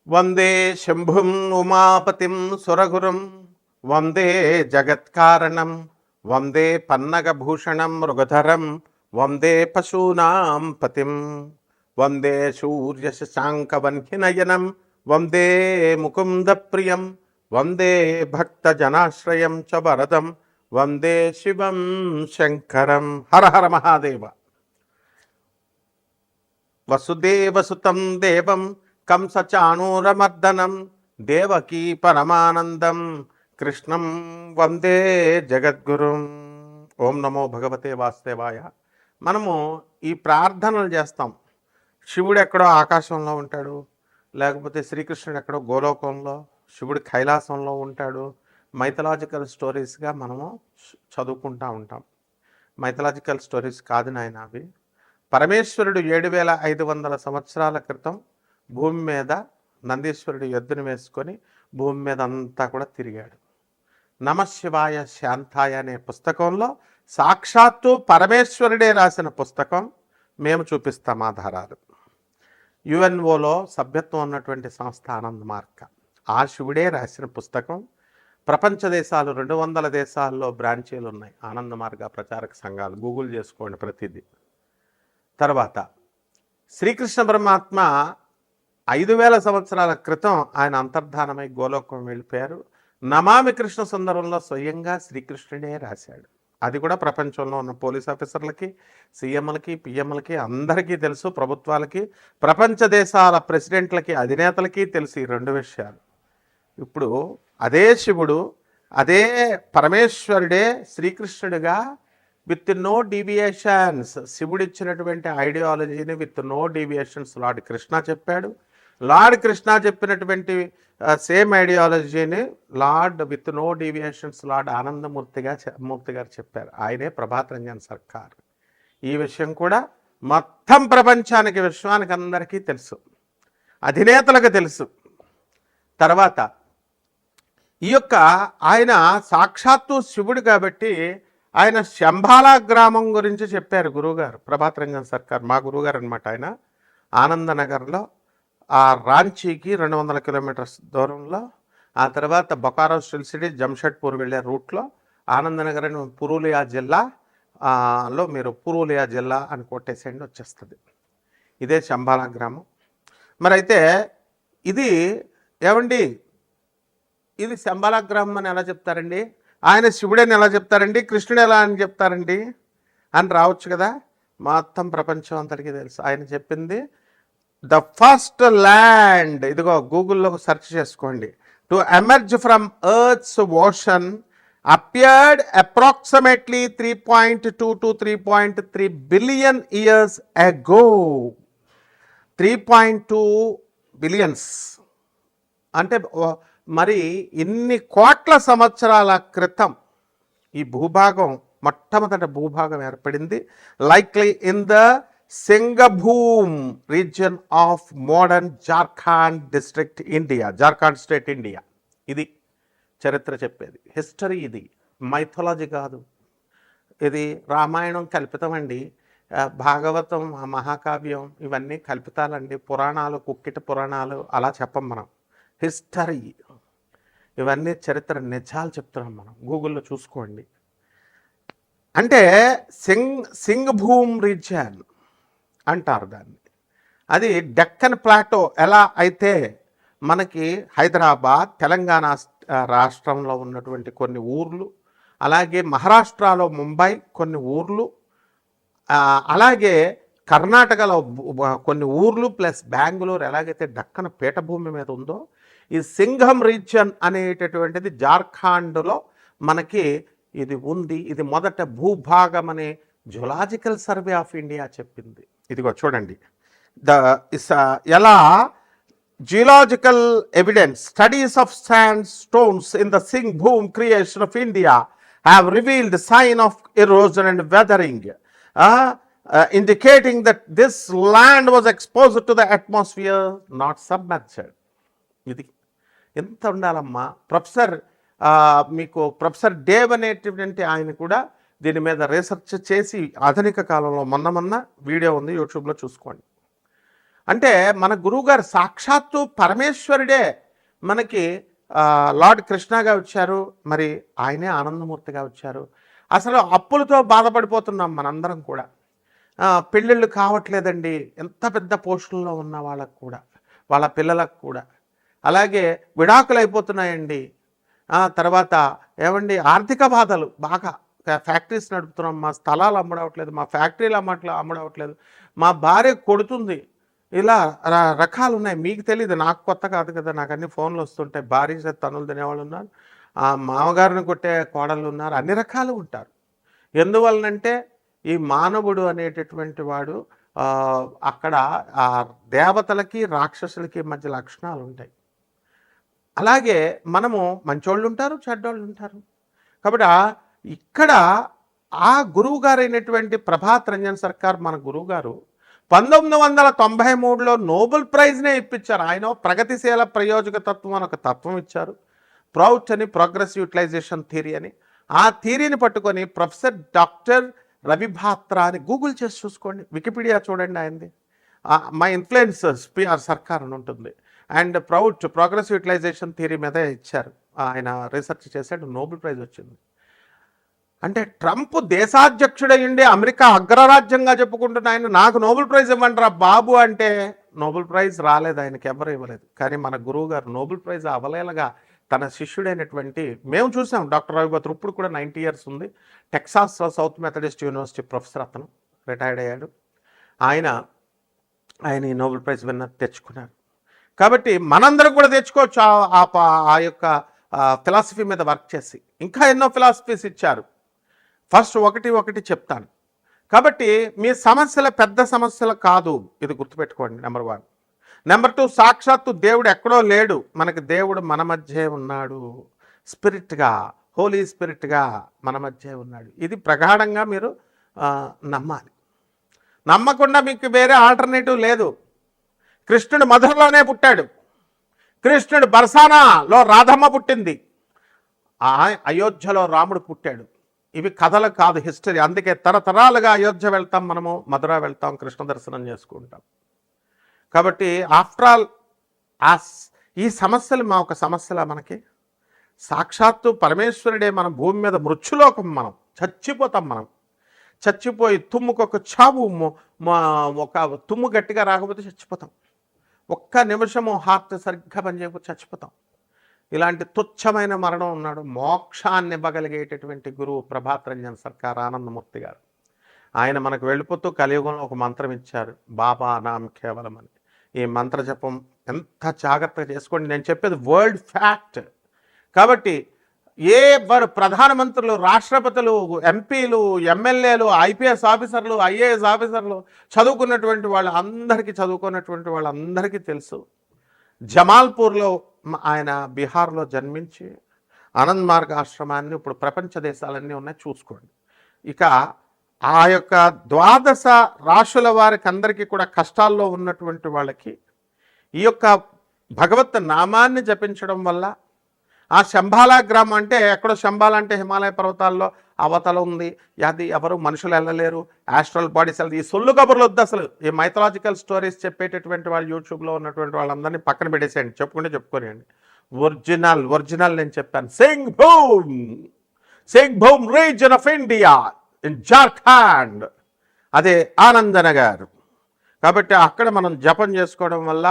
వందే శంభుం ఉమాపతిం సురగురుం వందే జగత్కారణం వందే పన్నగభూషణం మృగధరం వందే పశూనాం పతిం వందే సూర్యశశాంకవన్హినయనం వందే ముకుందప్రియం వందే భక్తజనాశ్రయం చ వరదం వందే శివం శంకరం. హర హర మహాదేవ. వసుదేవసుతం దేవం కంసచాణూరమర్దనం దేవకీ పరమానందం కృష్ణం వందే జగద్గురుం. ఓం నమో భగవతే వాసుదేవాయ. మనము ఈ ప్రార్థనలు చేస్తాం. శివుడు ఎక్కడో ఆకాశంలో ఉంటాడు, లేకపోతే శ్రీకృష్ణుడు ఎక్కడో గోలోకంలో, శివుడు కైలాసంలో ఉంటాడు. మైథలాజికల్ స్టోరీస్గా మనము చదువుకుంటూ ఉంటాం. మైథలాజికల్ స్టోరీస్ కాదు నాయన అవి. పరమేశ్వరుడు 7500 సంవత్సరాల క్రితం భూమి మీద నందీశ్వరుడు ఎద్దును వేసుకొని భూమి మీద అంతా కూడా తిరిగాడు. నమశివాయ శాంతాయ అనే పుస్తకంలో సాక్షాత్తు పరమేశ్వరుడే రాసిన పుస్తకం. మేము చూపిస్తాం ఆధారాలు. యుఎన్ఓలో సభ్యత్వం ఉన్నటువంటి సంస్థ ఆనంద్ మార్గ. ఆ శివుడే రాసిన పుస్తకం. ప్రపంచ దేశాలు 200 దేశాల్లో బ్రాంచీలు ఉన్నాయి ఆనంద మార్గ ప్రచారక సంఘాలు. గూగుల్ చేసుకోండి ప్రతిదీ. తర్వాత శ్రీకృష్ణ పరమాత్మ 5000 సంవత్సరాల క్రితం ఆయన అంతర్ధానమై గోలోకం వెళ్ళిపోయారు. నమామి కృష్ణ సుందరంలో స్వయంగా శ్రీకృష్ణుడే రాశాడు. అది కూడా ప్రపంచంలో ఉన్న పోలీస్ ఆఫీసర్లకి, సీఎంలకి, పిఎంలకి అందరికీ తెలుసు. ప్రభుత్వాలకి, ప్రపంచ దేశాల ప్రెసిడెంట్లకి, అధినేతలకి తెలుసు ఈ 2 విషయాలు. ఇప్పుడు అదే శివుడు, అదే పరమేశ్వరుడే శ్రీకృష్ణుడిగా విత్ నో డీవియేషన్స్ శివుడు ఇచ్చినటువంటి ఐడియాలజీని with no deviations Lord Krishna చెప్పాడు. లార్డ్ కృష్ణ చెప్పినటువంటి సేమ్ ఐడియాలజీని Lord with no deviations Lord Anandamurti గారు చెప్పారు. ఆయనే ప్రభాత్ రంజన్ సర్కార్. ఈ విషయం కూడా మొత్తం ప్రపంచానికి, విశ్వానికి అందరికీ తెలుసు, అధినేతలకు తెలుసు. తర్వాత ఈ యొక్క ఆయన సాక్షాత్తు శివుడు కాబట్టి ఆయన శంబాలా గ్రామం గురించి చెప్పారు గురువుగారు. ప్రభాత్ రంజన్ సర్కార్ మా గురువుగారు అనమాట. ఆయన ఆనందనగర్లో ఆ రాంచీకి 200 కిలోమీటర్స్ దూరంలో, ఆ తర్వాత బొకారో స్టిల్ సిటీ జంషెడ్పూర్ వెళ్ళే రూట్లో ఆనందనగర్ అని పురూలియా జిల్లాలో మీరు పురూలియా జిల్లా అని కొట్టేసేయండి వచ్చేస్తుంది. ఇదే శంబాలా గ్రామం. మరి అయితే ఇది ఏమండి, ఇది శంబాలా గ్రామం అని ఎలా చెప్తారండి? ఆయన శివుడని ఎలా చెప్తారండి? కృష్ణుడు ఎలా అని చెప్తారండి అని రావచ్చు కదా. మొత్తం ప్రపంచం అంతటికీ తెలుసు. ఆయన చెప్పింది ద ఫస్ట్ ల్యాండ్, ఇదిగో గూగుల్లో సెర్చ్ చేసుకోండి, to emerge from earth's ocean appeared approximately 3.2 to 3.3 billion years ago. 3.2 billions అంటే మరి ఇన్ని కోట్ల సంవత్సరాల క్రితం ఈ భూభాగం, మొట్టమొదటి భూభాగం ఏర్పడింది likely in the Singhbhum region of modern Jharkhand district India, Jharkhand state India. ఇది చరిత్ర చెప్పేది, హిస్టరీ. ఇది మైథాలజీ కాదు. ఇది రామాయణం కల్పితం అండి, భాగవతం, మహాకావ్యం ఇవన్నీ కల్పితాలండి, పురాణాలు, కుక్కిట పురాణాలు అలా చెప్పం మనం. హిస్టరీ ఇవన్నీ చరిత్ర నిజాలు చెప్తున్నాం మనం. గూగుల్లో చూసుకోండి. అంటే సింగభూమ్ రీజియన్ అంటారు దాన్ని. అది డెక్కన్ ప్లాటో. ఎలా అయితే మనకి హైదరాబాద్, తెలంగాణ రాష్ట్రంలో ఉన్నటువంటి కొన్ని ఊర్లు, అలాగే మహారాష్ట్రలో ముంబై కొన్ని ఊర్లు, అలాగే కర్ణాటకలో కొన్ని ఊర్లు ప్లస్ బెంగళూరు ఎలాగైతే డక్కన పీఠభూమి మీద ఉందో, ఈ సింఘం రీజియన్ అనేటటువంటిది జార్ఖండ్లో మనకి ఇది ఉంది. ఇది మొదట భూభాగం అని జులాజికల్ సర్వే ఆఫ్ ఇండియా చెప్పింది. ఇదిగో చూడండి, ఎలా geological evidence studies of sandstones in the Singhbhum craton of India have revealed sign of erosion and weathering indicating that this land was exposed to the atmosphere, not submerged. ఇది ఎంత ఉండాలమ్మా. మీకు professor Dave అనేటువంటి ఆయన కూడా దీని మీద research చేసి ఆధునిక కాలంలో మొన్న వీడియో ఉంది, యూట్యూబ్లో చూసుకోండి. అంటే మన గురువుగారు సాక్షాత్తు పరమేశ్వరుడే మనకి లార్డ్ కృష్ణగా వచ్చారు, మరి ఆయనే ఆనందమూర్తిగా వచ్చారు. అసలు అప్పులతో బాధపడిపోతున్నాం మనందరం కూడా. పెళ్ళిళ్ళు కావట్లేదండి ఎంత పెద్ద పోస్టుల్లో ఉన్న వాళ్ళకు కూడా, వాళ్ళ పిల్లలకు కూడా. అలాగే విడాకులు అయిపోతున్నాయండి. తర్వాత ఏమండి ఆర్థిక బాధలు బాగా. ఫ్యాక్టరీస్ నడుపుతున్నాం, మా స్థలాలు అమ్ముడవట్లేదు, మా ఫ్యాక్టరీలు అమ్ముడవట్లేదు, మా భార్య కొడుతుంది. ఇలా రకాలు ఉన్నాయి. మీకు తెలియదు, నాకు కొత్త కాదు కదా, నాకు అన్ని ఫోన్లు వస్తుంటాయి. భార్య చేత తన్నులు తినేవాళ్ళు ఉన్నారు, మామగారిని కొట్టే కోడళ్ళు ఉన్నారు, అన్ని రకాలు ఉంటారు. ఎందువలనంటే ఈ మానవుడు అనేటటువంటి వాడు అక్కడ ఆ దేవతలకి రాక్షసులకి మధ్య లక్షణాలు ఉంటాయి. అలాగే మనము మంచోళ్ళు ఉంటారు, చెడ్డోళ్ళు ఉంటారు. కాబట్టి ఇక్కడ ఆ గురువు గారైనటువంటి ప్రభాత్ రంజన్ సర్కార్ మన గురువు గారు 1993లో నోబెల్ ప్రైజ్నే ఇప్పించారు. ఆయన ప్రగతిశీల ప్రయోజక తత్వం అని ఒక తత్వం ఇచ్చారు. ప్రౌచ్ అని, ప్రోగ్రెసివ్ యూటిలైజేషన్ థియరీ అని. ఆ థియరీని పట్టుకొని ప్రొఫెసర్ డాక్టర్ రవి భాత్రా అని గూగుల్ చేసి చూసుకోండి, వికీపీడియా చూడండి ఆయనది. మై ఇన్ఫ్లుయెన్స్ పిఆర్ సర్కార్ అని ఉంటుంది. అండ్ ప్రౌచ్ ప్రోగ్రెసివ్ యూటిలైజేషన్ థియరీ మీద ఇచ్చారు, ఆయన రీసెర్చ్ చేశాడు, నోబెల్ ప్రైజ్ వచ్చింది. అంటే ట్రంప్ దేశాధ్యక్షుడయ్యండి, అమెరికా అగ్రరాజ్యంగా చెప్పుకుంటున్న ఆయన నాకు నోబెల్ ప్రైజ్ ఇవ్వండి రా బాబు అంటే నోబెల్ ప్రైజ్ రాలేదు, ఆయనకి ఎవరు ఇవ్వలేదు. కానీ మన గురువు గారు నోబెల్ ప్రైజ్ అవలేలగా తన శిష్యుడైనటువంటి, మేము చూసాం డాక్టర్ రవి భాత్రా, ఇప్పుడు కూడా 90 years ఉంది. Texas south Methodist university professor, అతను రిటైర్డ్ అయ్యాడు. ఆయన ఈ నోబెల్ ప్రైజ్ విన్నర్ తెచ్చుకున్నారు. కాబట్టి మనందరం కూడా తెచ్చుకోవచ్చు ఆ యొక్క ఫిలాసఫీ మీద వర్క్ చేసి. ఇంకా ఎన్నో ఫిలాసఫీస్ ఇచ్చారు. ఫస్ట్ ఒకటి చెప్తాను. కాబట్టి మీ సమస్యల పెద్ద సమస్యలు కాదు, ఇది గుర్తుపెట్టుకోండి. నెంబర్ 1. నెంబర్ 2, సాక్షాత్తు దేవుడు ఎక్కడో లేడు, మనకి దేవుడు మన మధ్య ఉన్నాడు. స్పిరిట్గా, హోలీ స్పిరిట్గా మన మధ్య ఉన్నాడు. ఇది ప్రగాఢంగా మీరు నమ్మాలి. నమ్మకుండా మీకు వేరే ఆల్టర్నేటివ్ లేదు. కృష్ణుడు మధురలోనే పుట్టాడు, కృష్ణుడు బర్సానాలో రాధమ్మ పుట్టింది, అయోధ్యలో రాముడు పుట్టాడు. ఇవి కథలు కాదు, హిస్టరీ. అందుకే తరతరాలుగా అయోధ్య వెళ్తాం, మనము మధుర వెళ్తాం, కృష్ణ దర్శనం చేసుకుంటాం. కాబట్టి ఆఫ్టర్ ఆల్ ఈ సమస్యలు మా ఒక సమస్యలా మనకి? సాక్షాత్తు పరమేశ్వరుడే మన భూమి మీద మృత్యులోకం, మనం చచ్చిపోతాం. మనం చచ్చిపోయి తుమ్ముకొక చావు, ఒక తుమ్ము గట్టిగా రాకపోతే చచ్చిపోతాం. ఒక్క నిమిషము హార్ట్ సరిగ్గా పనిచేయకపోతే చచ్చిపోతాం. ఇలాంటి తుచ్చమైన మరణం ఉన్నాడు. మోక్షాన్ని ఇవ్వగలిగేటటువంటి గురువు ప్రభాత్ రంజన్ సర్కార్ ఆనందమూర్తి గారు. ఆయన మనకు వెళ్ళిపోతూ కలియుగంలో ఒక మంత్రం ఇచ్చారు, బాబా నామ్ కేవలం అని. ఈ మంత్ర జపం ఎంత జాగ్రత్తగా చేసుకోండి. నేను చెప్పేది వరల్డ్ ఫ్యాక్ట్. కాబట్టి వారు ప్రధానమంత్రులు, రాష్ట్రపతులు, ఎంపీలు, ఎమ్మెల్యేలు, ఐపీఎస్ ఆఫీసర్లు, ఐఏఎస్ ఆఫీసర్లు, చదువుకున్నటువంటి వాళ్ళందరికీ తెలుసు. జమాల్పూర్లో ఆయన బీహార్లో జన్మించి ఆనంద్ మార్గ ఆశ్రమాన్ని ఇప్పుడు ప్రపంచ దేశాలన్నీ ఉన్నాయి, చూసుకోండి. ఇక ఆ యొక్క 12 రాశుల వారికి అందరికీ కూడా కష్టాల్లో ఉన్నటువంటి వాళ్ళకి ఈ యొక్క భగవత్ నామాన్ని జపించడం వల్ల, ఆ శంబాలా గ్రామం అంటే ఎక్కడో, శంబాలా అంటే హిమాలయ పర్వతాల్లో అవతల ఉంది, అది ఎవరు మనుషులు వెళ్ళలేరు, ఆస్ట్రల్ బాడీస్ వెళ్ళదు. ఈ సొల్లు కబుర్లు వద్దు అసలు. ఈ మైథలాజికల్ స్టోరీస్ చెప్పేటటువంటి వాళ్ళు యూట్యూబ్లో ఉన్నటువంటి వాళ్ళందరినీ పక్కన పెట్టేసేయండి, చెప్పుకోనియండి. ఒరిజినల్ నేను చెప్పాను. Singh boom reason of India in Jharkhand, అదే ఆనందనగర్. కాబట్టి అక్కడ మనం జపం చేసుకోవడం వల్ల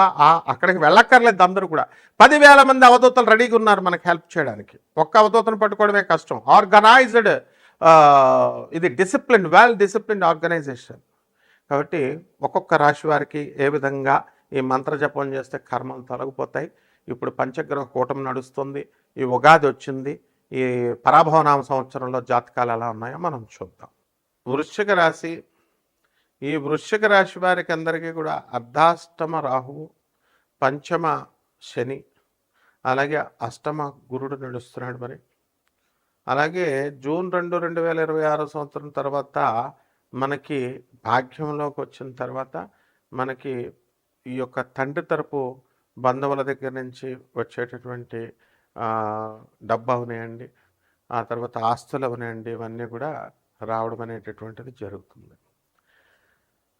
అక్కడికి వెళ్ళక్కర్లేదు. అందరూ కూడా 10,000 మంది అవధూతలు రెడీగా ఉన్నారు మనకు హెల్ప్ చేయడానికి. ఒక్క అవధూతను పట్టుకోవడమే కష్టం. ఆర్గనైజ్డ్, ఇది డిసిప్లిన్, వెల్ డిసిప్లిన్డ్ ఆర్గనైజేషన్. కాబట్టి ఒక్కొక్క రాశి వారికి ఏ విధంగా ఈ మంత్ర జపం చేస్తే కర్మలు తొలగిపోతాయి. ఇప్పుడు పంచగ్రహ కూటమి నడుస్తుంది, ఈ ఉగాది వచ్చింది, ఈ పరాభవనామ సంవత్సరంలో జాతకాలు ఎలా ఉన్నాయో మనం చూద్దాం. వృశ్చిక రాశి, ఈ వృశ్చిక రాశి వారికి అందరికీ కూడా అర్ధాష్టమ రాహువు, పంచమ శని, అలాగే అష్టమ గురుడు నడుస్తున్నాడు. మరి అలాగే జూన్ 2, 2026 సంవత్సరం తర్వాత మనకి భాగ్యంలోకి వచ్చిన తర్వాత మనకి ఈ యొక్క తండ్రి తరపు బంధువుల దగ్గర నుంచి వచ్చేటటువంటి డబ్బు అవనాయండి, ఆ తర్వాత ఆస్తులు అవనాయండి, ఇవన్నీ కూడా రావడం అనేటటువంటిది జరుగుతుంది.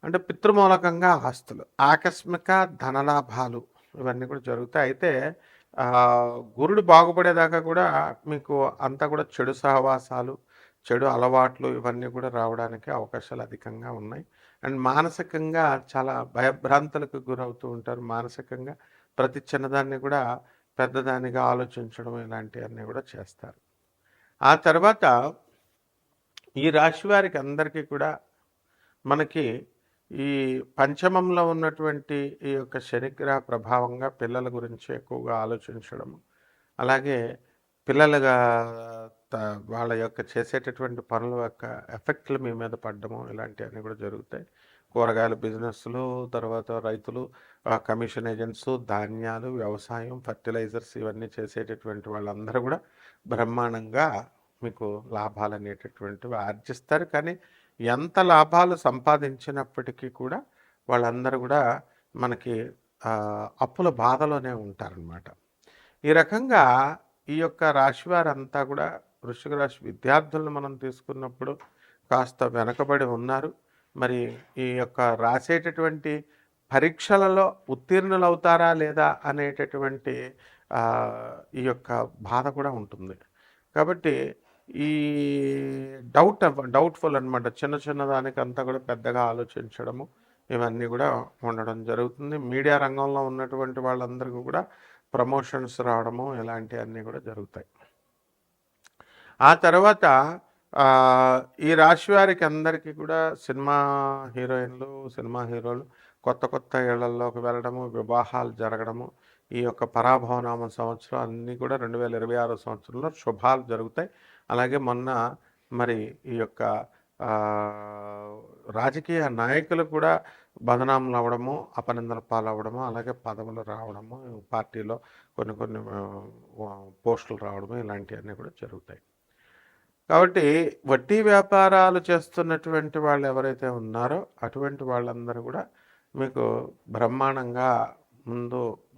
అంటే పితృమూలకంగా ఆస్తులు, ఆకస్మిక ధనలాభాలు ఇవన్నీ కూడా జరుగుతాయి. అయితే గురుడు బాగుపడేదాకా కూడా మీకు అంతా కూడా చెడు సహవాసాలు, చెడు అలవాట్లు ఇవన్నీ కూడా రావడానికి అవకాశాలు అధికంగా ఉన్నాయి. అండ్ మానసికంగా చాలా భయభ్రాంతులకు గురవుతూ ఉంటారు. మానసికంగా ప్రతి చిన్నదాన్ని కూడా పెద్దదానిగా ఆలోచించడం ఇలాంటివన్నీ కూడా చేస్తారు. ఆ తర్వాత ఈ రాశి వారికి అందరికీ కూడా మనకి ఈ పంచమంలో ఉన్నటువంటి ఈ యొక్క శనిగ్రహ ప్రభావంగా పిల్లల గురించి ఎక్కువగా ఆలోచించడము, అలాగే పిల్లలుగా వాళ్ళ యొక్క చేసేటటువంటి పనుల యొక్క ఎఫెక్ట్లు మీ మీద పడ్డము ఇలాంటివన్నీ కూడా జరుగుతాయి. కూరగాయల బిజినెస్లు, తర్వాత రైతులు, కమిషన్ ఏజెంట్స్, ధాన్యాలు, వ్యవసాయం, ఫర్టిలైజర్స్ ఇవన్నీ చేసేటటువంటి వాళ్ళందరూ కూడా బ్రహ్మాండంగా మీకు లాభాలు అనేటటువంటివి ఆర్జిస్తారు. కానీ ఎంత లాభాలు సంపాదించినప్పటికీ కూడా వాళ్ళందరూ కూడా మనకి అప్పుల బాధలోనే ఉంటారనమాట. ఈ రకంగా ఈ యొక్క రాశి వారంతా కూడా వృశ్చిక రాశి విద్యార్థులను మనం తీసుకున్నప్పుడు కాస్త వెనకబడి ఉన్నారు. మరి ఈ యొక్క రాసేటటువంటి పరీక్షలలో ఉత్తీర్ణులు అవుతారా లేదా అనేటటువంటి ఈ యొక్క బాధ కూడా ఉంటుంది. కాబట్టి ఈ డౌట్ఫుల్ అనమాట. చిన్న చిన్న దానికి అంతా కూడా పెద్దగా ఆలోచించడము ఇవన్నీ కూడా ఉండడం జరుగుతుంది. మీడియా రంగంలో ఉన్నటువంటి వాళ్ళందరికీ కూడా ప్రమోషన్స్ రావడము ఇలాంటివన్నీ కూడా జరుగుతాయి. ఆ తర్వాత ఈ రాశి వారికి అందరికీ కూడా సినిమా హీరోయిన్లు, సినిమా హీరోలు కొత్త కొత్త ఇళ్లలోకి వెళ్ళడము, వివాహాలు జరగడము, ఈ యొక్క పరాభవనామ సంవత్సరం అన్నీ కూడా 2026 సంవత్సరంలో శుభాలు జరుగుతాయి. అలాగే మొన్న మరి ఈ యొక్క రాజకీయ నాయకులు కూడా బదనాములు అవ్వడము, అపనిందల పాలవ్వడము, అలాగే పదవులు రావడము, పార్టీలో కొన్ని కొన్ని పోస్టులు రావడము ఇలాంటివన్నీ కూడా జరుగుతాయి. కాబట్టి వడ్డీ వ్యాపారాలు చేస్తున్నటువంటి వాళ్ళు ఎవరైతే ఉన్నారో అటువంటి వాళ్ళందరూ కూడా మీకు బ్రహ్మాండంగా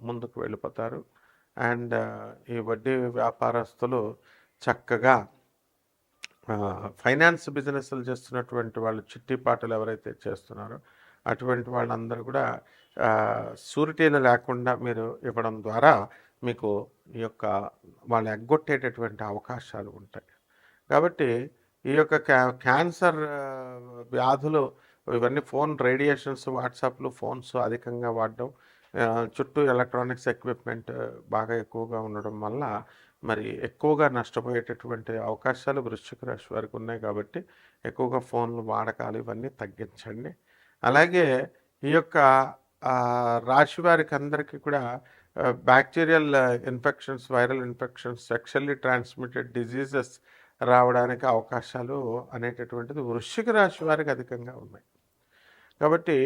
ముందుకు వెళ్ళిపోతారు. అండ్ ఈ వడ్డీ వ్యాపారస్తులు చక్కగా ఫైనాన్స్ బిజినెస్లు చేస్తున్నటువంటి వాళ్ళు, చిట్టిపాటలు ఎవరైతే చేస్తున్నారో అటువంటి వాళ్ళందరూ కూడా షూరిటీలు లేకుండా మీరు ఇవ్వడం ద్వారా మీకు ఈ యొక్క వాళ్ళు ఎగ్గొట్టేటటువంటి అవకాశాలు ఉంటాయి. కాబట్టి ఈ యొక్క క్యాన్సర్ వ్యాధులు ఇవన్నీ రేడియేషన్స్, వాట్సాప్లు, ఫోన్స్ అధికంగా వాడడం, చుట్టూ ఎలక్ట్రానిక్స్ ఎక్విప్మెంట్ బాగా ఎక్కువగా ఉండడం వల్ల మరి ఎక్కువగా నష్టపోయేటటువంటి అవకాశాలు వృశ్చిక రాశి వారికి ఉన్నాయి. కాబట్టి ఎక్కువగా ఫోన్లు వాడకాలు ఇవన్నీ తగ్గించండి. అలాగే ఈ యొక్క రాశి వారికి అందరికీ కూడా bacterial infections, viral infections, sexually transmitted diseases రావడానికి అవకాశాలు అనేటటువంటిది వృశ్చిక రాశి వారికి అధికంగా ఉన్నాయి. కాబట్టి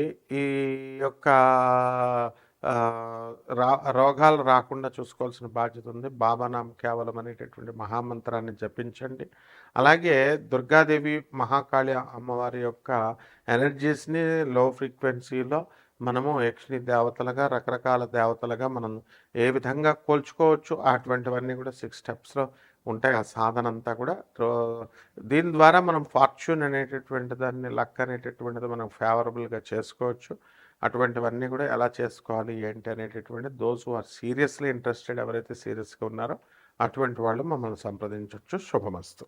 ఈ యొక్క రోగాలు రాకుండా చూసుకోవాల్సిన బాధ్యత ఉంది. బాబానాం కేవలం అనేటటువంటి మహామంత్రాన్ని జపించండి. అలాగే దుర్గాదేవి, మహాకాళి అమ్మవారి యొక్క ఎనర్జీస్ని లో ఫ్రీక్వెన్సీలో మనము యక్షిణి దేవతలుగా, రకరకాల దేవతలుగా మనం ఏ విధంగా కోల్చుకోవచ్చు అటువంటివన్నీ కూడా 6 స్టెప్స్లో ఉంటాయి. ఆ సాధన అంతా కూడా దీని ద్వారా మనం ఫార్చ్యూన్ అనేటటువంటి దాన్ని, లక్ అనేటటువంటిది మనం ఫేవరబుల్గా చేసుకోవచ్చు. అటువంటివన్నీ కూడా ఎలా చేసుకోవాలి ఏంటి అనేటటువంటి those who are seriously interested, ఎవరైతే సీరియస్గా ఉన్నారో అటువంటి వాళ్ళు మమ్మల్ని సంప్రదించవచ్చు. శుభమస్తు.